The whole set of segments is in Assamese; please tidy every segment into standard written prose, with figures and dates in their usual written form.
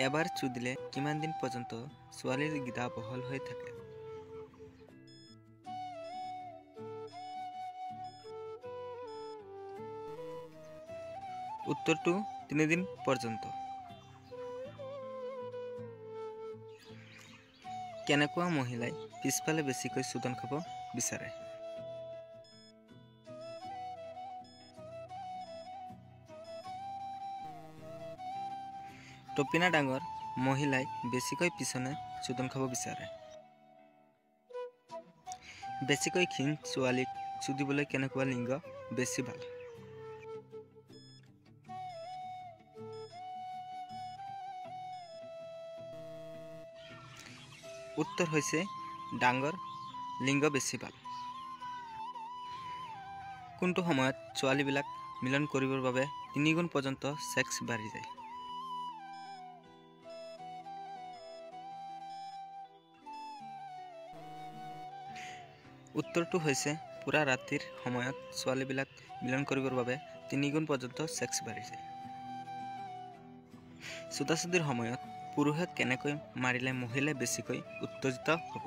এবাৰ চুদিলে কিমান দিন পৰ্যন্ত ছোৱালীৰ গিদা বহল হৈ থাকে? উত্তৰটো 3 দিন পৰ্যন্ত। কেনেকুৱা মহিলাই পিছফালে বেছিকৈ চুদন খাব বিচাৰে? টপিনা ডাঙৰ মহিলাই বেছিকৈ পিছনে চুদন খাব বিচাৰে। বেছিকৈ ক্ষীণ ছোৱালীক চুদিবলৈ কেনেকুৱা লিংগ বেছি ভাল? উত্তৰ হৈছে ডাঙৰ লিংগ বেছি ভাল। কোনটো সময়ত ছোৱালীবিলাক মিলন কৰিবৰ বাবে 3 গুণ পৰ্যন্ত সেক্স বাঢ়ি যায়? উত্তৰটো হৈছে পুৰা ৰাতিৰ সময়ত ছোৱালীবিলাক মিলন কৰিবৰ বাবে 3 গুণ পৰ্যন্ত সেক্স বাঢ়ি যায়। চুদাচুদিৰ সময়ত পুৰুষে কেনেকৈ মাৰিলে মহিলাই বেছিকৈ উত্তেজিত হ'ব?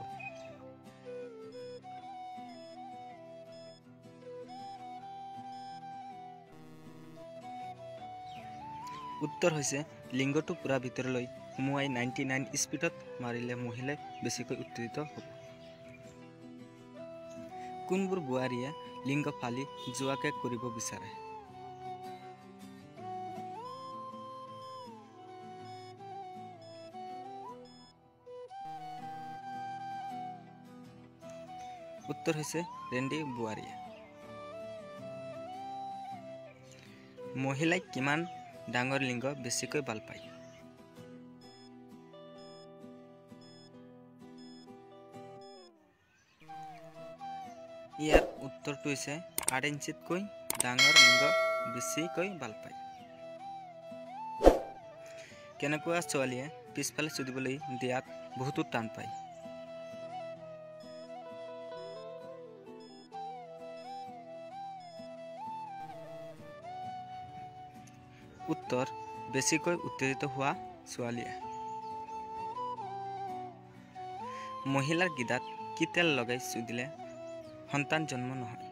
উত্তৰ হৈছে লিংগটো পুৰা ভিতৰলৈ সুমুৱাই 99 স্পীডত মাৰিলে মহিলাই বেছিকৈ উত্তেজিত হ'ব। কোনবোৰ বোৱাৰীয়ে লিংগ ফালি যোৱাকে কৰিব বিচাৰে? উত্তৰ হৈছে ৰেণ্ডি বোৱাৰীয়ে। মহিলাই কিমান ডাঙৰ লিংগ বেছিকৈ ভাল পায়? ইয়াৰ উত্তৰটো হৈছে 8 ইঞ্চিতকৈ ডাঙৰ লিংগ বেছিকৈ ভাল পায়। কেনেকুৱা ছোৱালীয়ে পিছফালে চুদিবলৈ দিয়াত বহুতো টান পায়? উত্তৰ বেছিকৈ উত্তেজিত হোৱা ছোৱালীয়ে। মহিলাৰ গিদাত কি তেল লগাই চুদিলে সন্তান জন্ম নহয়?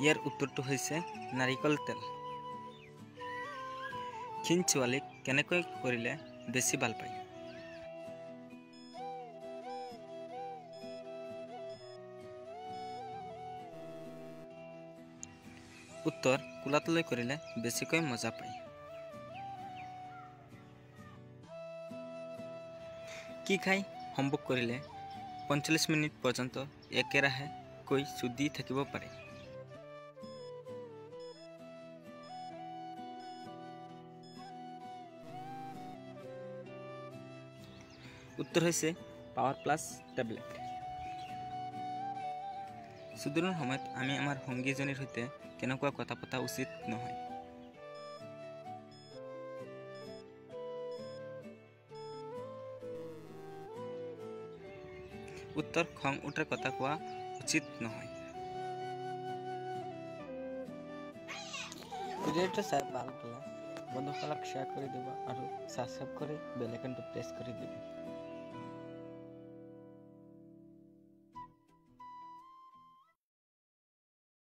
ইয়াৰ উত্তৰটো হৈছে নাৰিকল তেল। ক্ষীণ ছোৱালীক কেনেকৈ কৰিলে বেছি ভাল পায়? উত্তৰ কোলাতলৈ কৰিলে বেছিকৈ মজা পায়। কি খাই সম্ভোগ কৰিলে 45 মিনিট পৰ্যন্ত একেৰাহেকৈ চুদি থাকিব পাৰে? উত্তৰ হৈছে পাৱাৰ প্লাছ টেবলেট। চুদিনৰ সময়ত আমি আমাৰ সংগীজনীৰ সৈতে কেনেকুৱা কথা পতা উচিত নহয়? উত্তৰ খং উঠাৰ কথা কোৱা উচিত নহয়। ভিডিঅ'টো চাই ভাল পালে বন্ধুসকলক শ্বেয়াৰ কৰি দিব আৰু ছাবস্ক্ৰাইব কৰি বেল আইকনটো প্ৰেছ কৰি দিব।